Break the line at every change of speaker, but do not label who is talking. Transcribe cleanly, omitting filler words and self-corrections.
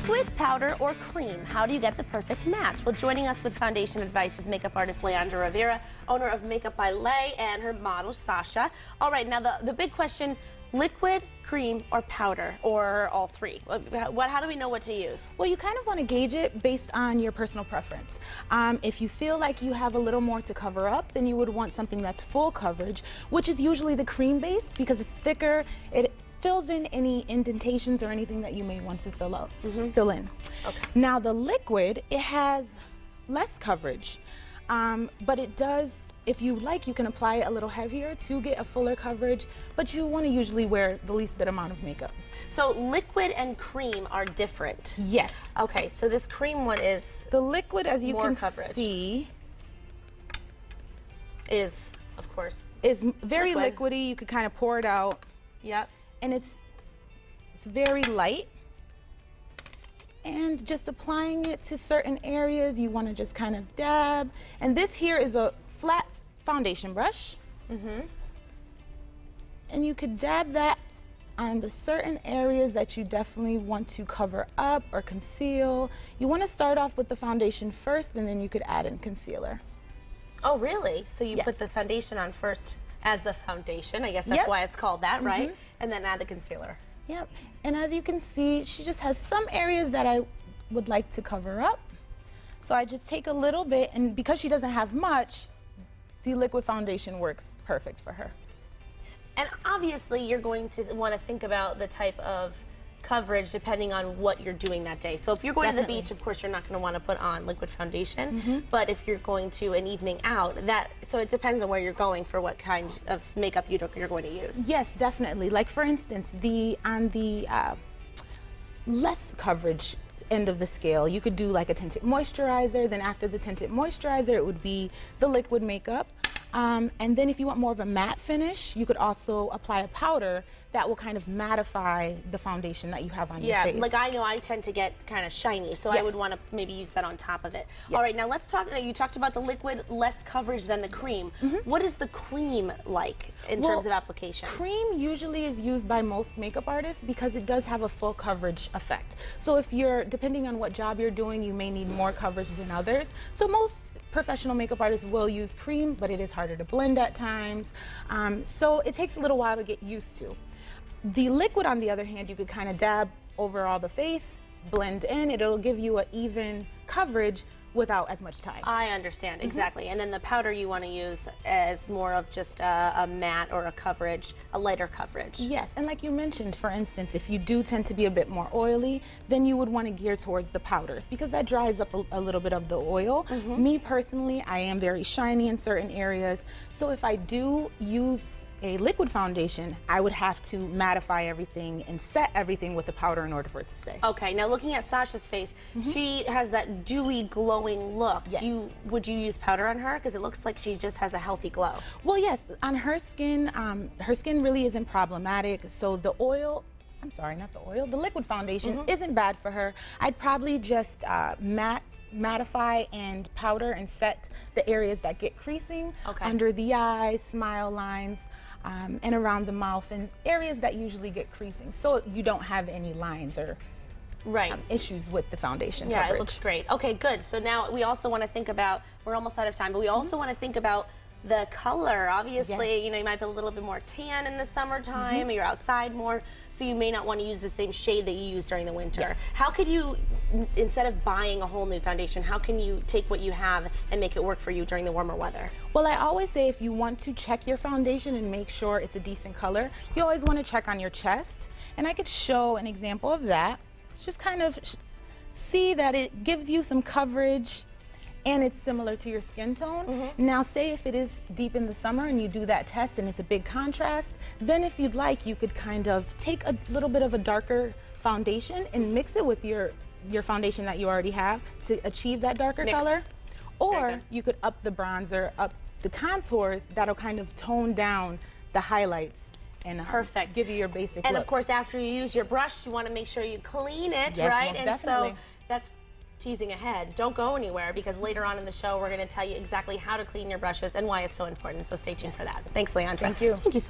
Liquid, powder, or cream? How do you get the perfect match? Well, joining us with foundation advice is makeup artist Leandra Rivera, owner of Makeup by Lay, and her model Sasha. All right, now the big question, liquid, cream, or powder, or all three? How do we know what to use?
Well, you kind of want to gauge it based on your personal preference. If you feel like you have a little more to cover up, then you would want something that's full coverage, which is usually the cream base because it's thicker. It fills in any indentations or anything that you may want to fill in.
Okay.
Now the liquid, it has less coverage, but it does, if you like, you can apply it a little heavier to get a fuller coverage, but you want to usually wear the least bit amount of makeup.
So liquid and cream are different.
Yes.
Okay, so this cream one is
The liquid, as you
more
can
coverage.
see,
is, of course,
is very
liquid.
liquidy. You could kind of pour it out,
yep.
and it's very light. And just applying it to certain areas, you want to just kind of dab. And this here is a flat foundation brush. And you could dab that on the certain areas that you definitely want to cover up or conceal. You want to start off with the foundation first, and then you could add in concealer.
Oh, really? So you
Yes.
put the foundation on first as the foundation. I guess that's
Yep.
why it's called that, right? And then add the concealer.
Yep, and as you can see, she just has some areas that I would like to cover up. So I just take a little bit, and because she doesn't have much, the liquid foundation works perfect for her.
And obviously, you're going to want to think about the type of coverage depending on what you're doing that day. So if you're going to
Definitely.
the beach, of course, you're not going to want to put on liquid foundation. But if you're going to an evening out, so it depends on where you're going for what kind of makeup you're going to use.
Yes, definitely. Like for instance, on the less coverage end of the scale, you could do like a tinted moisturizer. Then after the tinted moisturizer, it would be the liquid makeup. And then if you want more of a matte finish, you could also apply a powder that will kind of mattify the foundation that you have on your face.
Yeah, like I know I tend to get kind of shiny, so I would
Yes.
want to maybe use that on top of it.
Yes.
All right, now let's talk, you talked about the liquid, less coverage than the cream. What is the cream like in terms of application?
Cream usually is used by most makeup artists because it does have a full coverage effect. So if you're, depending on what job you're doing, you may need more coverage than others. So most professional makeup artists will use cream, but it is harder to blend at times. So it takes a little while to get used to. The liquid, on the other hand, you could kind of dab over all the face, blend in, it'll give you an even coverage without as much time.
I understand, exactly. And then the powder you want to use as more of just a matte or a coverage, a lighter coverage.
Yes, and like you mentioned, for instance, if you do tend to be a bit more oily, then you would want to gear towards the powders because that dries up a little bit of the oil. Me personally, I am very shiny in certain areas, so if I do use a liquid foundation, I would have to mattify everything and set everything with the powder in order for it to stay.
Okay, now looking at Sasha's face, she has that dewy, glowing look.
Yes.
Would you use powder on her? Because it looks like she just has a healthy glow.
Well, yes, on her skin really isn't problematic, so the oil, I'm sorry, not the oil, the liquid foundation isn't bad for her. I'd probably just mattify and powder and set the areas that get creasing under the eyes, smile lines, and around the mouth, and areas that usually get creasing, so you don't have any lines or issues with the foundation
Yeah,
coverage.
it looks great. Okay, good. So now we also want to think about, we're almost out of time, but we also want to think about the color. Obviously,
Yes.
you know, you might be a little bit more tan in the summertime, you're outside more, so you may not want to use the same shade that you use during the winter.
Yes.
How could you, instead of buying a whole new foundation, how can you take what you have and make it work for you during the warmer weather?
Well, I always say if you want to check your foundation and make sure it's a decent color, you always want to check on your chest. And I could show an example of that. Just kind of see that it gives you some coverage and it's similar to your skin tone. Now, say if it is deep in the summer and you do that test and it's a big contrast, then if you'd like, you could kind of take a little bit of a darker foundation and mix it with your foundation that you already have to achieve that darker color. Or
good.
you could up the bronzer, up the contours, that'll kind of tone down the highlights and
Perfect.
give you your basic
And
look.
of course, after you use your brush, you want to make sure you clean it,
Yes,
right?
most
And
definitely.
so that's teasing ahead. Don't go anywhere because later on in the show, we're going to tell you exactly how to clean your brushes and why it's so important. So stay tuned for that. Thanks, Leandra.
Thank you.
Thank you, Sasha.